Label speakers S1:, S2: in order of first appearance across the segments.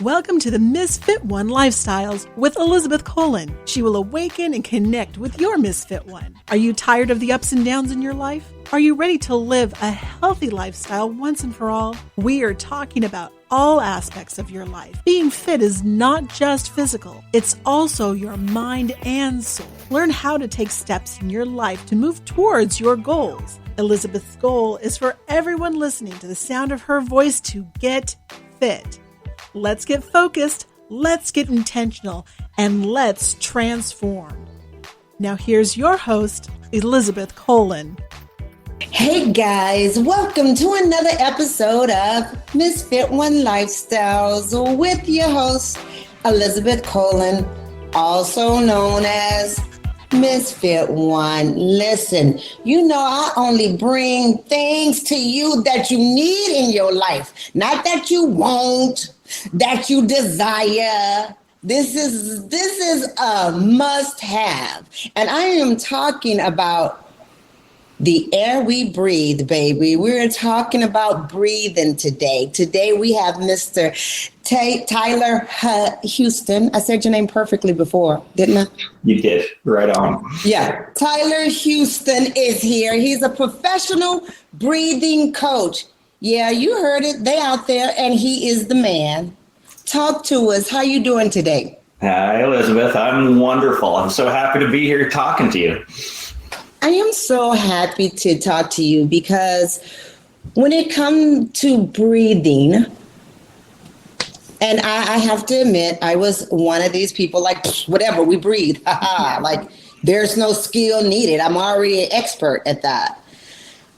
S1: Welcome to the Misfit One Lifestyles with Elizabeth Colin. She will awaken and connect with your Misfit One. Are you tired of the ups and downs in your life? Are you ready to live a healthy lifestyle once and for all? We are talking about all aspects of your life. Being fit is not just physical, it's also your mind and soul. Learn how to take steps in your life to move towards your goals. Elizabeth's goal is for everyone listening to the sound of her voice to get fit. Let's get focused, let's get intentional, and let's transform. Now here's your host, Elizabeth Colin.
S2: Hey guys, welcome to another episode of Misfit One Lifestyles with your host, Elizabeth Colin, also known as Misfit One. Listen, you know I only bring things to you that you need in your life, not that you want, that you desire. This is a must-have. And I am talking about the air we breathe, baby. We're talking about breathing today. Today we have Mr. Tyler Huston. I said your name perfectly before, didn't I?
S3: You did. Right on.
S2: Yeah. Tyler Huston is here. He's a professional breathing coach. Yeah, you heard it. They out there, and he is the man. Talk to us. How you doing today?
S3: Hi, Elizabeth. I'm wonderful. I'm so happy to be here talking to you.
S2: I am so happy to talk to you because when it comes to breathing, and I have to admit, I was one of these people like, whatever, we breathe. Like, there's no skill needed. I'm already an expert at that.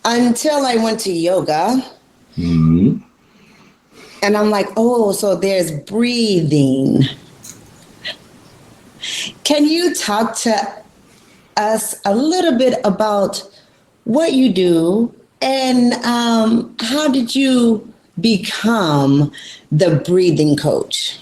S2: Until I went to yoga.
S3: Mm-hmm.
S2: And I'm like, oh, so there's breathing. Can you talk to us a little bit about what you do and how did you become the breathing coach?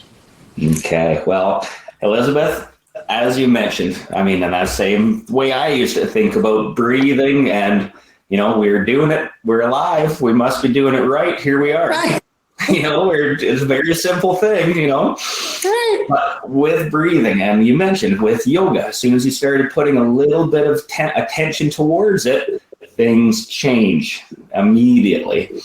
S3: Okay. Well, Elizabeth, as you mentioned, and that same way I used to think about breathing and, we're doing it. We're alive. We must be doing it right. Here we are.
S2: Right.
S3: It's a very simple thing,
S2: Right.
S3: But with breathing, and you mentioned with yoga, as soon as you started putting a little bit of attention towards it, things change immediately.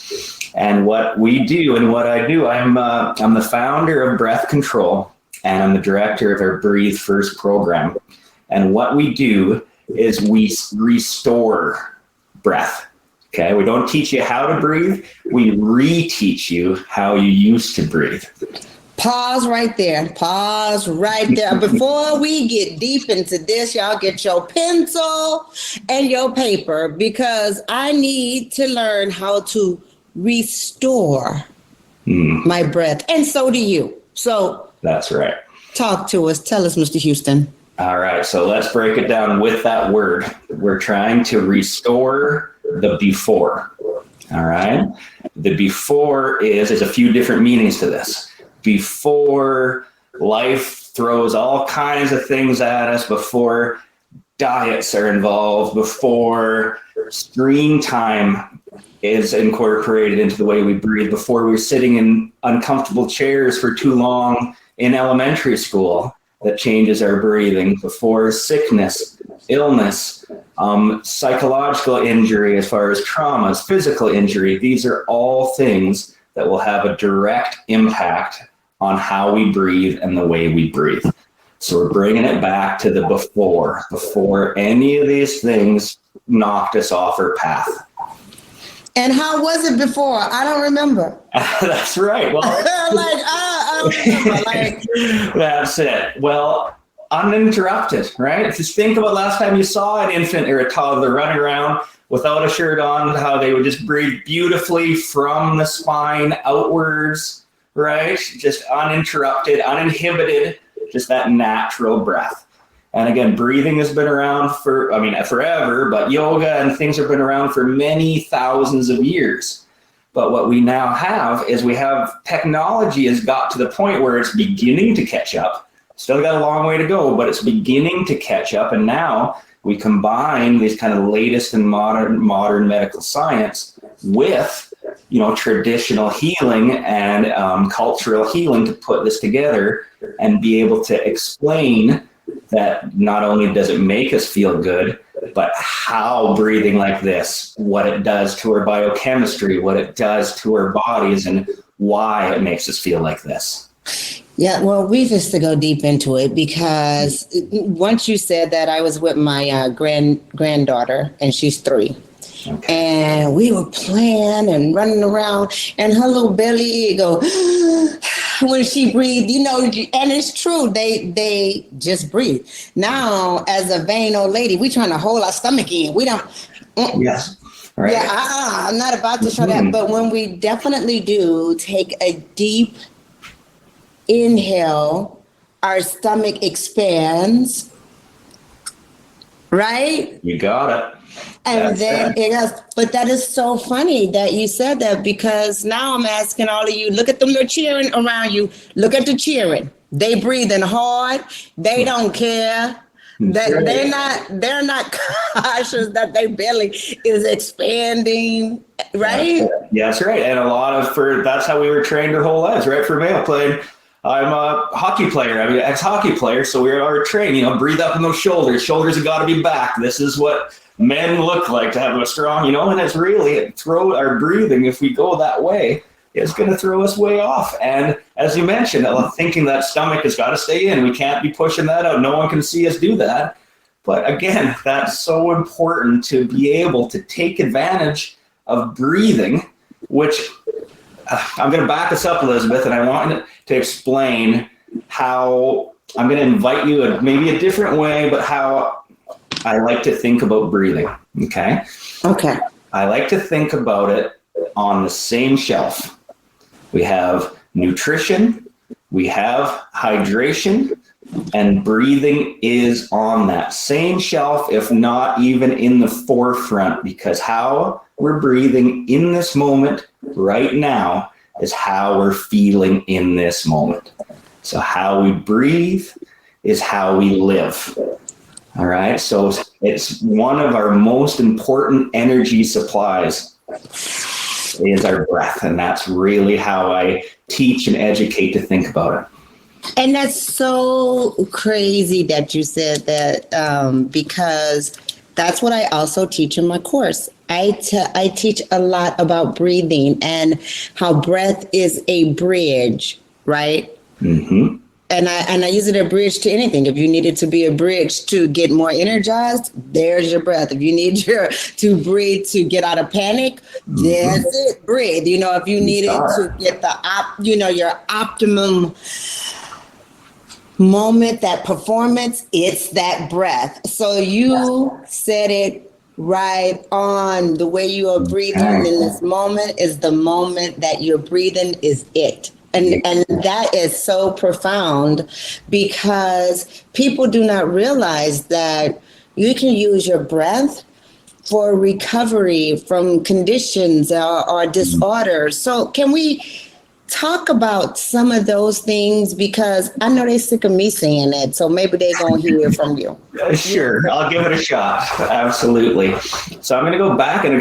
S3: And what we do and what I do, I'm the founder of Breath Control, and I'm the director of our BreathFirst Program. And what we do is we restore breath. Okay, we don't teach you how to breathe. We reteach you how you used to breathe.
S2: Pause right there. Before we get deep into this, y'all get your pencil and your paper because I need to learn how to restore my breath. And so do you. So
S3: that's right.
S2: Talk to us. Tell us, Mr. Huston.
S3: All right. So let's break it down with that word. We're trying to restore the before. All right. The before is a few different meanings to this. Before life throws all kinds of things at us, before diets are involved, before screen time is incorporated into the way we breathe, before we're sitting in uncomfortable chairs for too long in elementary school, that changes our breathing, before sickness, illness, psychological injury as far as traumas, physical injury. These are all things that will have a direct impact on how we breathe and the way we breathe. So we're bringing it back to the before any of these things knocked us off our path.
S2: And how was it before? I don't remember.
S3: That's right. Well,
S2: I remember.
S3: That's it. Well, uninterrupted, right? Just think about last time you saw an infant or a toddler running around without a shirt on, how they would just breathe beautifully from the spine outwards, right? Just uninterrupted, uninhibited, just that natural breath. And again, breathing has been around for, forever, but yoga and things have been around for many thousands of years. But what we now have is technology has got to the point where it's beginning to catch up. Still got a long way to go, but it's beginning to catch up. And now we combine these kind of latest and modern medical science with traditional healing and cultural healing to put this together and be able to explain that not only does it make us feel good, but how breathing like this, what it does to our biochemistry, what it does to our bodies, and why it makes us feel like this.
S2: Yeah, well, we just to go deep into it, because once you said that, I was with my granddaughter, and she's 3. Okay. And we were playing and running around, and her little belly go when she breathed, and it's true. They just breathe. Now, as a vain old lady, we trying to hold our stomach in. We don't.
S3: Yes. Right.
S2: Yeah, I'm not about to show that. But when we definitely do take a deep inhale, our stomach expands. Right?
S3: You got it.
S2: And then it goes, but that is so funny that you said that, because now I'm asking all of you, look at them, they're cheering around you. Look at the cheering. They breathing hard. They don't care. That they're not cautious that their belly is expanding, right?
S3: Yeah, that's right. And that's how we were trained our whole lives, right? For male playing. I'm a hockey player. I'm an ex-hockey player, so we are trained, breathe up in those shoulders. Shoulders have got to be back. This is what men look like to have a strong, and it's really our breathing, if we go that way, is going to throw us way off. And as you mentioned, thinking that stomach has got to stay in, we can't be pushing that out. No one can see us do that. But again, that's so important to be able to take advantage of breathing, which I'm going to back this up, Elizabeth, and I want to explain how I'm going to invite you in maybe a different way, but how I like to think about breathing. Okay. I like to think about it on the same shelf. We have nutrition, we have hydration, and breathing is on that same shelf, if not even in the forefront, because how we're breathing in this moment right now is how we're feeling in this moment. So how we breathe is how we live. All right. So it's one of our most important energy supplies is our breath. And that's really how I teach and educate to think about it.
S2: And that's so crazy that you said that, because that's what I also teach in my course. I teach a lot about breathing and how breath is a bridge, right? Mm-hmm. And I use it as a bridge to anything. If you need it to be a bridge to get more energized, there's your breath. If you need to breathe to get out of panic, there's it. Breathe. If you need it to get your optimum moment, that performance, it's that breath. So you said it right on. The way you are breathing in this moment is the moment that you're breathing is it. And that is so profound, because people do not realize that you can use your breath for recovery from conditions or disorders. So can we talk about some of those things, because I know they're sick of me saying it, so maybe they're going to hear from you.
S3: Sure, I'll give it a shot. Absolutely. So I'm going to go back and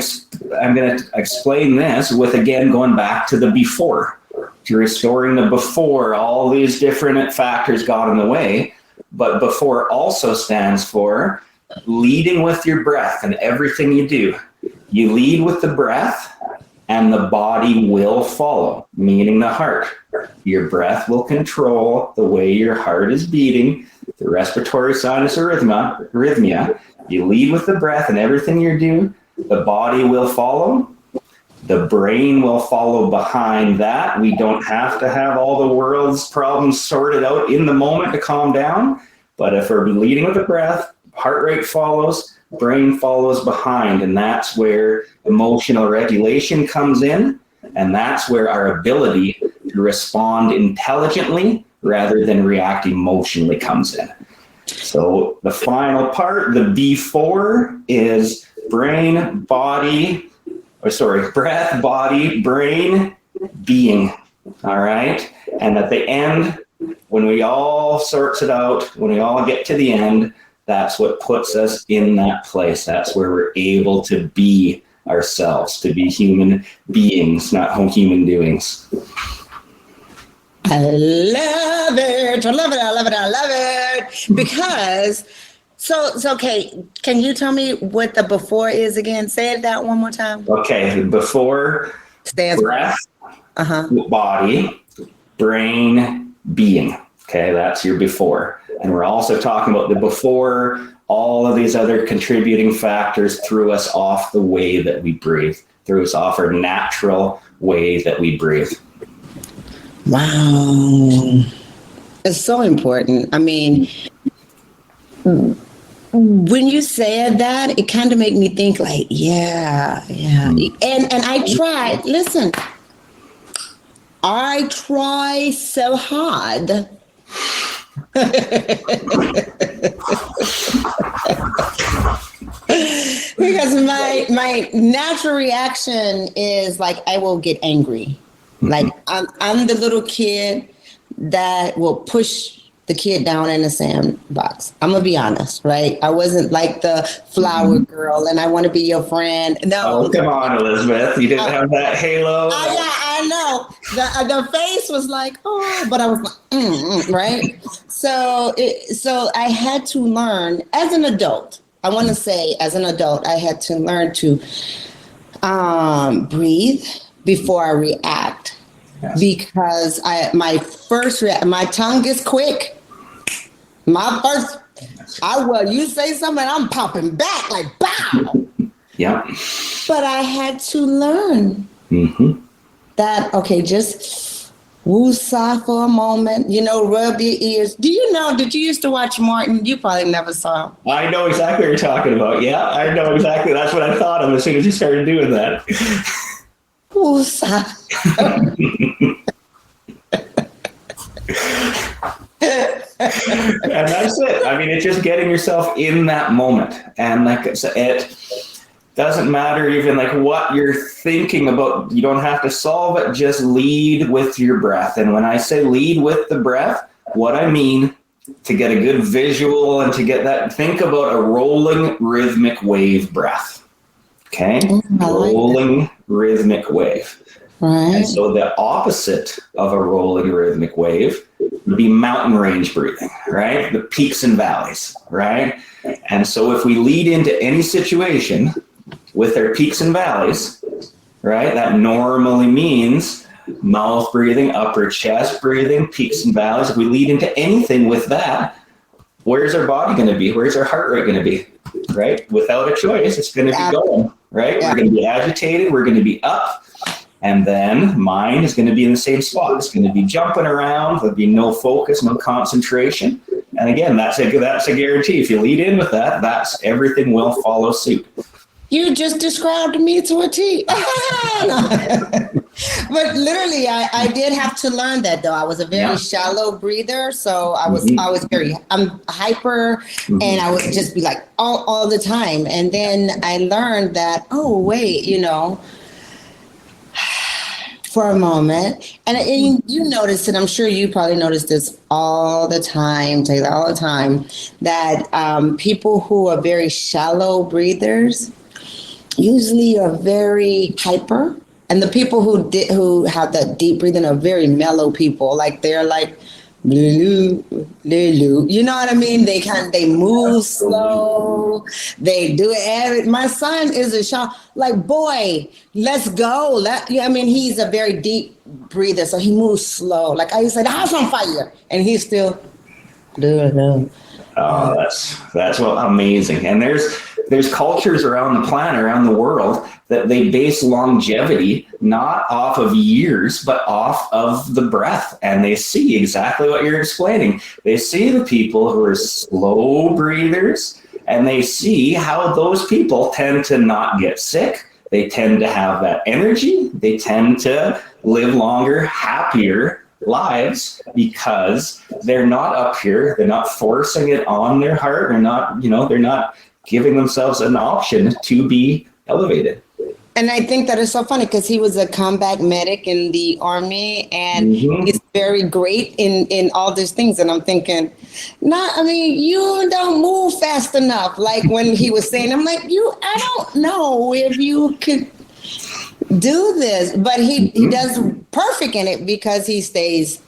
S3: I'm going to explain this with, again, going back to the before. To restoring the before, all these different factors got in the way, but before also stands for leading with your breath in everything you do. You lead with the breath, and the body will follow, meaning the heart. Your breath will control the way your heart is beating, the respiratory sinus arrhythmia. You lead with the breath in everything you do, the body will follow. The brain will follow behind that. We don't have to have all the world's problems sorted out in the moment to calm down. But if we're leading with the breath, heart rate follows, brain follows behind. And that's where emotional regulation comes in. And that's where our ability to respond intelligently rather than react emotionally comes in. So the final part, the before, is breath, body, brain, being. All right. And at the end, when we all sorts it out, when we all get to the end, that's what puts us in that place. That's where we're able to be ourselves, to be human beings, not human doings.
S2: I love it. I love it. I love it. I love it. Because, so okay, can you tell me what the before is again? Say it that one more time.
S3: Okay, before
S2: Stands
S3: breath, body, brain, being. Okay, that's your before. And we're also talking about the before, all of these other contributing factors threw us off the way that we breathe, threw us off our natural way that we breathe.
S2: Wow. It's so important. I mean, when you said that, it kind of made me think like, yeah. And I tried, listen, I try so hard. Because my natural reaction is like, I will get angry. Like I'm the little kid that will push the kid down in the sandbox. I'm gonna be honest, right? I wasn't like the flower girl and I want to be your friend. No.
S3: Oh, come on, Elizabeth. You didn't have that halo.
S2: Yeah, I know. The face was like, oh, but I was like, right? So I had to learn as an adult. I want to say as an adult, I had to learn to breathe before I react. Yes. Because my tongue is quick. You say something, I'm popping back like, bow.
S3: Yeah.
S2: But I had to learn that, okay, just woosah for a moment, rub your ears. Did you used to watch Martin? You probably never saw him.
S3: I know exactly what you're talking about. Yeah, I know exactly. That's what I thought of as soon as you started doing that.
S2: Woosah.
S3: And that's it. I mean, it's just getting yourself in that moment. And like I said, it doesn't matter even like what you're thinking about. You don't have to solve it. Just lead with your breath. And when I say lead with the breath, what I mean, to get a good visual and to get that, think about a rolling rhythmic wave breath. Okay? Rolling rhythmic wave.
S2: Right.
S3: And so the opposite of a rolling rhythmic wave would be mountain range breathing, right? The peaks and valleys, right? And so if we lead into any situation with our peaks and valleys, right, that normally means mouth breathing, upper chest breathing, peaks and valleys. If we lead into anything with that, where's our body going to be? Where's our heart rate going to be, right? Without a choice, it's going to be going, right? Yeah. We're going to be agitated. We're going to be up. And then mind is going to be in the same spot. It's going to be jumping around. There'll be no focus, no concentration. And again, that's a guarantee. If you lead in with that, everything will follow suit.
S2: You just described me to a T. But literally, I did have to learn that, though. I was a very shallow breather, so I'm hyper, and I would just be like all the time. And then I learned that, oh wait, for a moment, and you notice it. I'm sure you probably notice this all the time, Taylor, all the time, that people who are very shallow breathers usually are very hyper, and the people who have that deep breathing are very mellow people. Like they're like, you know what I mean? They move slow. They do it. My son is a shot. Like, boy, let's go. He's a very deep breather, so he moves slow. Like I said, the house on fire, and he's still.
S3: Oh, that's amazing. And there's cultures around the planet, around the world, that they base longevity not off of years, but off of the breath. And they see exactly what you're explaining. They see the people who are slow breathers, and they see how those people tend to not get sick. They tend to have that energy. They tend to live longer, happier lives, because they're not up here. They're not forcing it on their heart. They're not giving themselves an option to be elevated.
S2: And I think that is so funny because he was a combat medic in the army, and
S3: Mhm.
S2: he's very great in all these things. And I'm thinking, I mean, you don't move fast enough. Like when he was saying, I'm like, I don't know if you could do this, but he
S3: Mhm.
S2: does perfect in it because he stays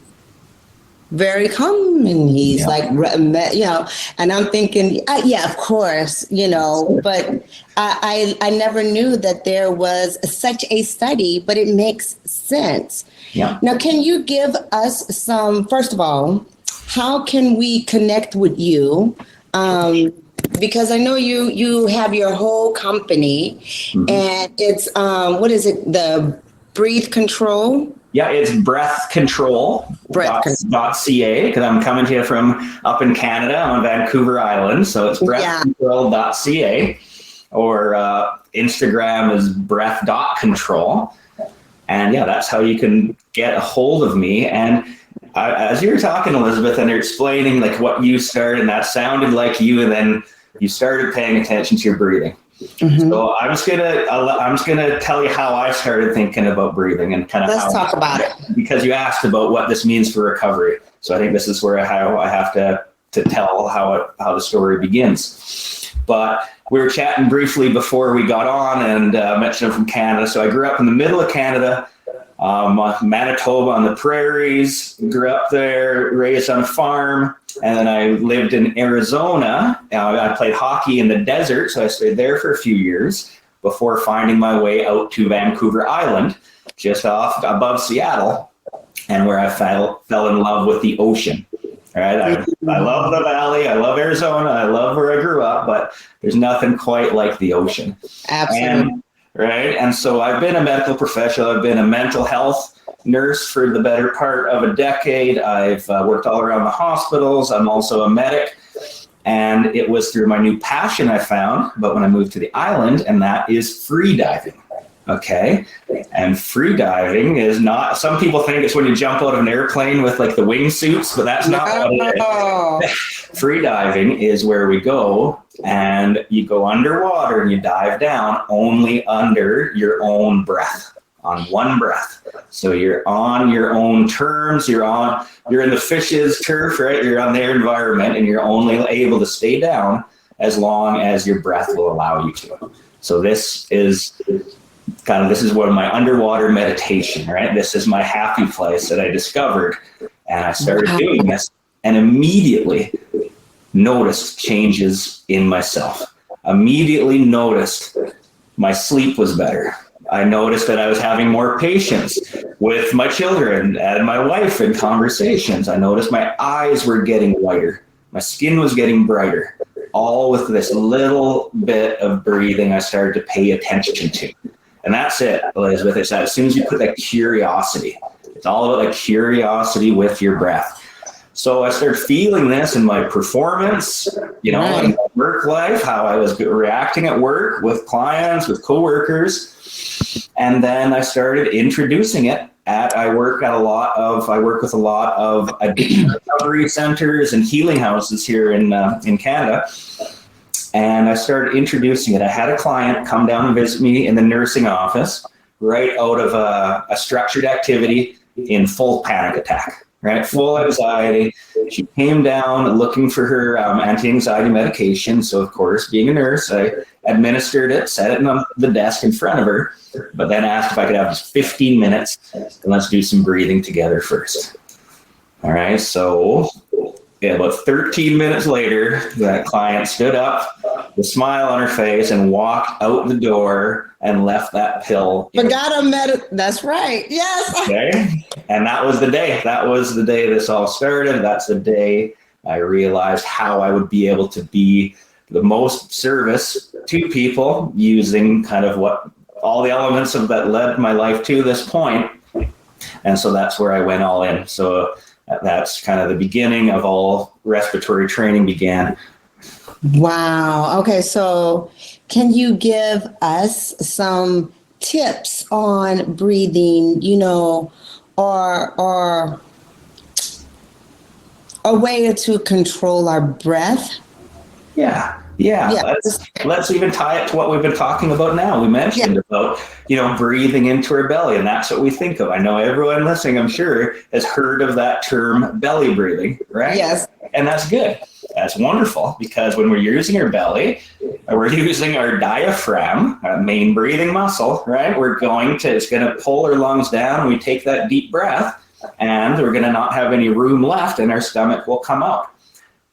S2: very calm and he's
S3: Yeah.
S2: like, and I'm thinking, yeah, of course, but I never knew that there was such a study, but it makes sense.
S3: Yeah.
S2: Now, can you give us first of all, how can we connect with you? Because I know you have your whole company,
S3: Mhm.
S2: and it's what is it? The breathe control,
S3: Yeah, it's
S2: breath control.
S3: breathcontrol.ca because I'm coming to you from up in Canada. I'm on Vancouver Island, so it's
S2: Yeah.
S3: breathcontrol.ca, or Instagram is breath.control. And yeah, that's how you can get a hold of me. And as you were talking, Elizabeth, and you're explaining like what you started, and that sounded like you, and then you started paying attention to your breathing.
S2: Mm-hmm.
S3: So I'm just gonna tell you how I started thinking about breathing and kind of
S2: Let's talk about it.
S3: because you asked about what this means for recovery. So I think this is where I have to tell how the story begins. But we were chatting briefly before we got on, and mentioned I'm from Canada. So I grew up in the middle of Canada, Manitoba on the prairies. Grew up there, raised on a farm. And then I lived in Arizona. I played hockey in the desert, so I stayed there for a few years before finding my way out to Vancouver Island, just off above Seattle, and where I fell in love with the ocean. All right, I love the valley, I love Arizona, I love where I grew up, but there's nothing quite like the ocean.
S2: Absolutely.
S3: And so I've been a medical professional, I've been a mental health nurse for the better part of a decade. I've worked all around the hospitals. I'm also a medic. And it was through my new passion I found, but when I moved to the island, and that is free diving. Okay. And free diving is not, some people think it's when you jump out of an airplane with like the wingsuits, but that's not what it is. Free diving is where we go and you go underwater and you dive down only under your own breath. On one breath. So you're on your own terms, you're in the fish's turf, right? You're on their environment and you're only able to stay down as long as your breath will allow you to. So this is one of my underwater meditation, right? This is my happy place that I discovered. And I started doing this and immediately noticed changes in myself. Immediately noticed my sleep was better. I noticed that I was having more patience with my children and my wife in conversations. I noticed my eyes were getting whiter. My skin was getting brighter. All with this little bit of breathing I started to pay attention to. And that's it, Elizabeth. It's that as soon as you put that curiosity, it's all about the curiosity with your breath. So I started feeling this in my performance, in my work life, how I was reacting at work with clients, with coworkers. And then I started introducing it I work with a lot of addiction recovery centers and healing houses here in Canada. And I started introducing it. I had a client come down and visit me in the nursing office right out of a structured activity in full panic attack, right? Full anxiety. She came down looking for her anti-anxiety medication. So, of course, being a nurse, I administered it, set it on the desk in front of her, but then asked if I could have just 15 minutes and let's do some breathing together first. All right. So about 13 minutes later, that client stood up, with a smile on her face, and walked out the door and left that pill.
S2: That's right. Yes.
S3: Okay. And that was the day. That was the day this all started. That's the day I realized how I would be able to be the most service to people using kind of what all the elements of that led my life to this point. And so that's where I went all in. So that's kind of the beginning of all respiratory training began.
S2: Wow. Okay. So can you give us some tips on breathing, or a way to control our breath?
S3: Yeah. Yeah,
S2: Yeah.
S3: let's even tie it to what we've been talking about now. We mentioned about, breathing into our belly, and that's what we think of. I know everyone listening, I'm sure, has heard of that term belly breathing, right?
S2: Yes.
S3: And that's good. That's wonderful, because when we're using our belly, we're using our diaphragm, our main breathing muscle, right? It's going to pull our lungs down, and we take that deep breath, and we're going to not have any room left, and our stomach will come out.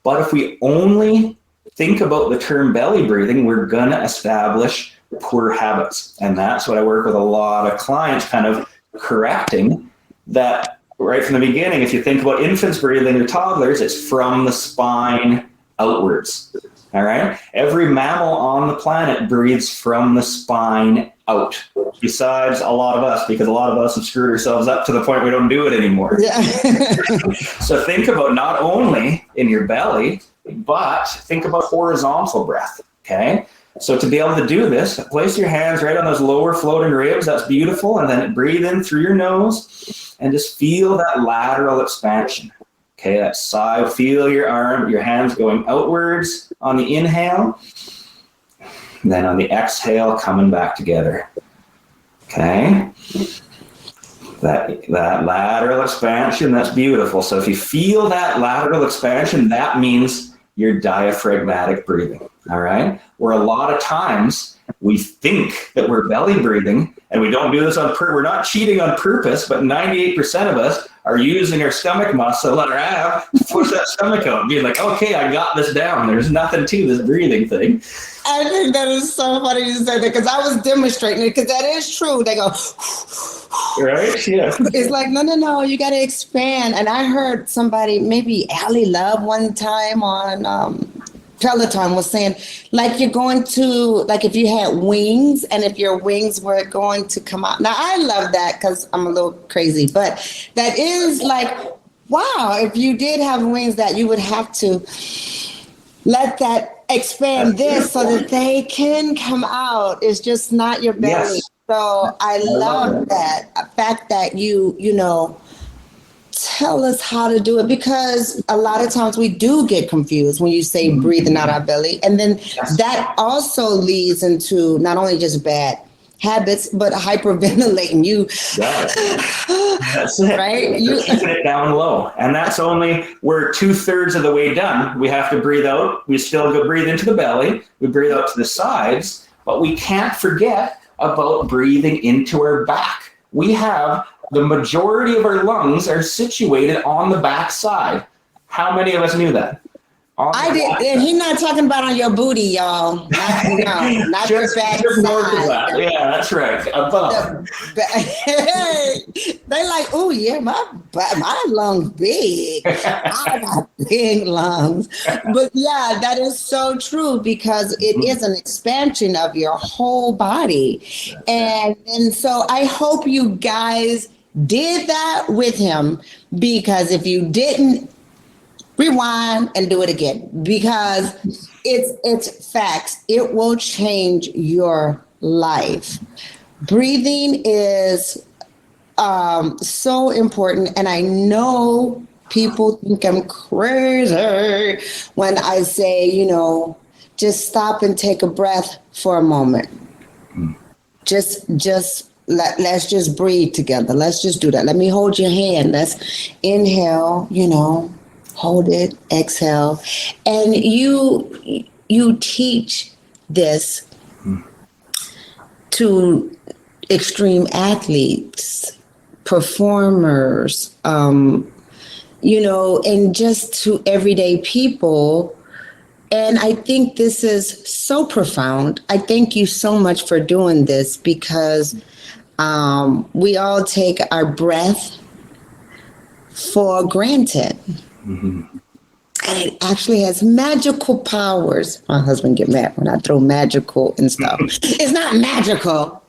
S3: But if we only think about the term belly breathing, we're going to establish poor habits. And that's what I work with a lot of clients, kind of correcting that right from the beginning. If you think about infants breathing or toddlers, it's from the spine outwards. All right. Every mammal on the planet breathes from the spine out, besides a lot of us, because a lot of us have screwed ourselves up to the point we don't do it anymore.
S2: Yeah.
S3: So think about not only in your belly, but think about horizontal breath, okay? So to be able to do this, place your hands right on those lower floating ribs. That's beautiful. And then breathe in through your nose and just feel that lateral expansion. Okay, that sigh. Feel your hands going outwards on the inhale. And then on the exhale, coming back together. Okay? That lateral expansion, that's beautiful. So if you feel that lateral expansion, that means you're diaphragmatic breathing, all right? Where a lot of times we think that we're belly breathing, and we don't do this on purpose. We're not cheating on purpose, but 98% of us are using our stomach muscle and our ab to push that stomach out and being like, okay, I got this down. There's nothing to this breathing thing.
S2: I think that is so funny you say that, because I was demonstrating it, because that is true. They go,
S3: right? Yeah.
S2: It's like, no, you got to expand. And I heard somebody, maybe Allie Love one time on Peloton was saying, like, you're going to, like, if you had wings and if your wings were going to come out. Now, I love that because I'm a little crazy, but that is like, wow, if you did have wings, that you would have to let that expand this so that they can come out. It's just not your belly.
S3: Yes.
S2: So I love that fact that you tell us how to do it, because a lot of times we do get confused when you say breathing out our belly. And then that also leads into not only just bad habits, but hyperventilating.
S3: That's it.
S2: Right?
S3: You're keeping it down low. And that's only, we're 2/3 of the way done. We have to breathe out. We still go breathe into the belly. We breathe out to the sides, but we can't forget about breathing into our back. We have the majority of our lungs are situated on the back side. How many of us knew that?
S2: I did. And he's not talking about on your booty, y'all. Not your back side.
S3: Yeah, that's right. Above.
S2: They like, oh yeah, my lungs big. I got big lungs. But yeah, that is so true, because it is an expansion of your whole body. And so I hope you guys did that with him, because if you didn't, rewind and do it again, because it's facts. It will change your life. Breathing is so important, and I know people think I'm crazy when I say, just stop and take a breath for a moment. Let's just breathe together. Let's just do that. Let me hold your hand. Let's inhale, hold it, exhale. And you teach this to extreme athletes, performers, and just to everyday people. And I think this is so profound. I thank you so much for doing this, because we all take our breath for granted. Mm-hmm. And it actually has magical powers. My husband get mad when I throw magical and stuff. It's not magical.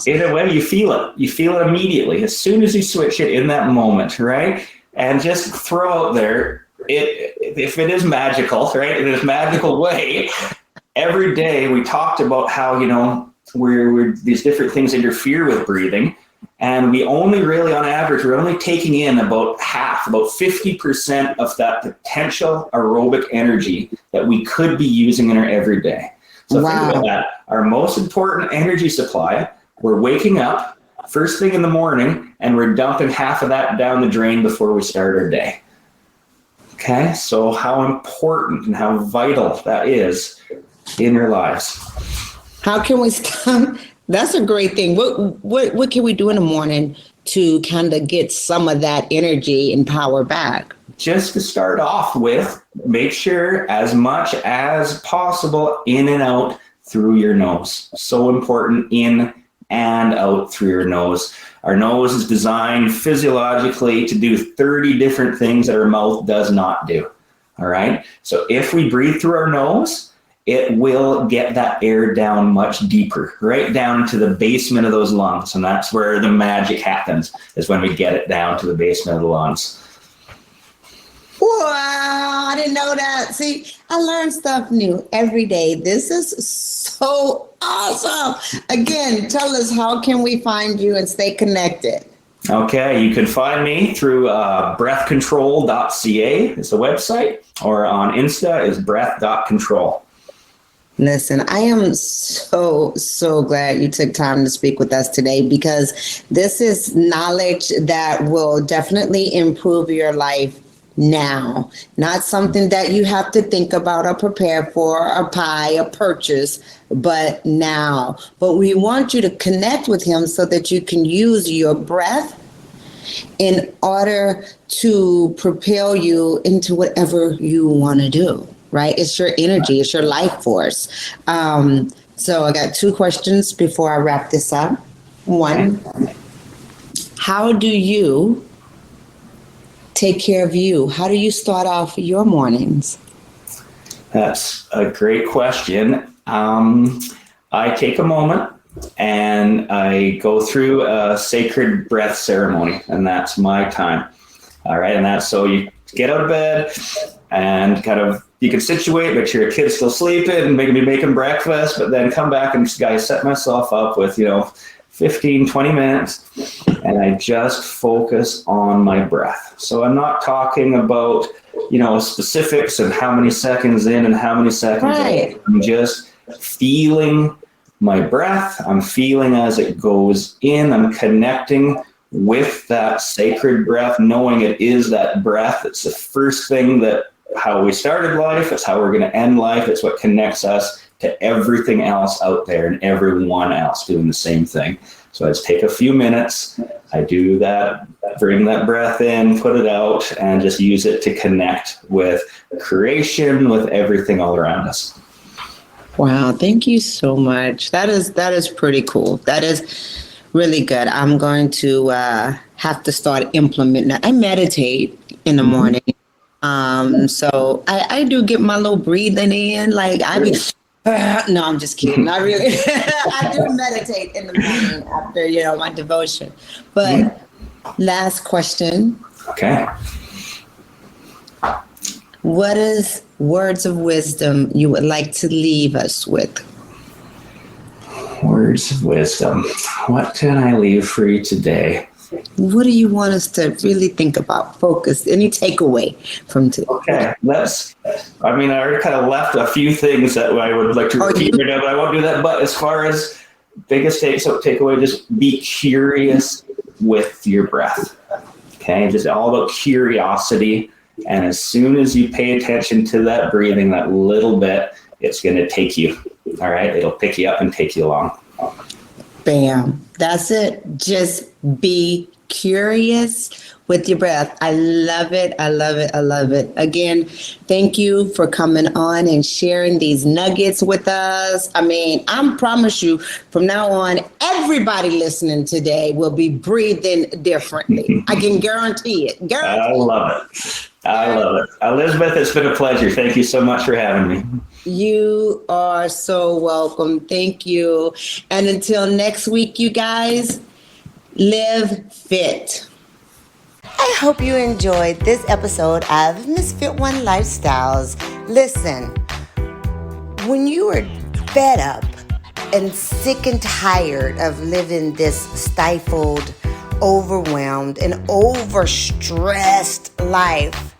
S3: In a way, you feel it. You feel it immediately as soon as you switch it in that moment, right? And just throw out there, if it is magical, right? In this magical way, every day we talked about how, we're these different things interfere with breathing. And we only really, on average, we're only taking in about 50% of that potential aerobic energy that we could be using in our everyday. So think about that. Our most important energy supply, we're waking up first thing in the morning and we're dumping half of that down the drain before we start our day. Okay, so how important and how vital that is in your lives.
S2: How can we stop? That's a great thing. What can we do in the morning to kind of get some of that energy and power back?
S3: Just to start off with, make sure as much as possible in and out through your nose. So important, in and out through your nose. Our nose is designed physiologically to do 30 different things that our mouth does not do. All right. So if we breathe through our nose, it will get that air down much deeper, right down to the basement of those lungs. And that's where the magic happens, is when we get it down to the basement of the lungs.
S2: Wow, I didn't know that. See, I learn stuff new every day. This is so awesome. Again, tell us, how can we find you and stay connected?
S3: Okay, you can find me through breathcontrol.ca is the website, or on Insta is breath.control.
S2: Listen, I am so glad you took time to speak with us today, because this is knowledge that will definitely improve your life now. Not something that you have to think about or prepare for or buy or purchase, but now. But we want you to connect with him so that you can use your breath in order to propel you into whatever you want to do. Right? It's your energy. It's your life force. So I got 2 questions before I wrap this up. 1, how do you take care of you? How do you start off your mornings?
S3: That's a great question. I take a moment and I go through a sacred breath ceremony, and that's my time. All right. And that's so you get out of bed and kind of, you can situate, make sure your kid's still sleeping and maybe making breakfast, but then come back and just, set myself up with, 15, 20 minutes, and I just focus on my breath. So I'm not talking about, specifics of how many seconds in and how many seconds out. I'm just feeling my breath. I'm feeling as it goes in. I'm connecting with that sacred breath, knowing it is that breath. It's the first thing that how we started life. It's how we're going to end life. It's what connects us to everything else out there and everyone else doing the same thing. So I just take a few minutes. I do that, bring that breath in, put it out, and just use it to connect with creation, with everything all around us.
S2: Wow. Thank you so much. That is pretty cool. That is really good. I'm going to have to start implementing that. I meditate in the morning. So I do get my little breathing in, no, I'm just kidding. I really, I do meditate in the morning after, my devotion. But last question.
S3: Okay.
S2: What is words of wisdom you would like to leave us with?
S3: Words of wisdom. What can I leave for you today?
S2: What do you want us to really think about? Focus. Any takeaway from today?
S3: Okay, I already kind of left a few things that I would like to repeat right now, but I won't do that. But as far as biggest takeaway, just be curious with your breath. Okay, just all about curiosity. And as soon as you pay attention to that breathing, that little bit, it's going to take you. All right, it'll pick you up and take you along.
S2: Bam. That's it. Just be curious with your breath. I love it. I love it. I love it. Again, thank you for coming on and sharing these nuggets with us. I promise you from now on, everybody listening today will be breathing differently. I can guarantee it.
S3: I love it. Elizabeth, it's been a pleasure. Thank you so much for having me.
S2: You are so welcome. Thank you. And until next week, you guys, live fit. I hope you enjoyed this episode of Misfit One Lifestyles. Listen, when you are fed up and sick and tired of living this stifled, overwhelmed, and overstressed life,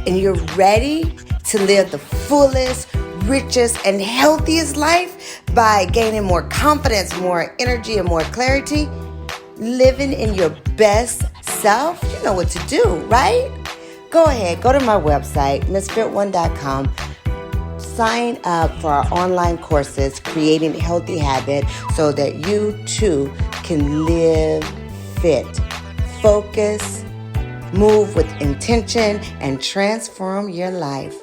S2: and you're ready to live the fullest, richest, and healthiest life by gaining more confidence, more energy, and more clarity, living in your best self, you know what to do, right? Go ahead, go to my website, misfit1.com. Sign up for our online courses, Creating Healthy Habit, so that you too can live fit, focus, move with intention, and transform your life.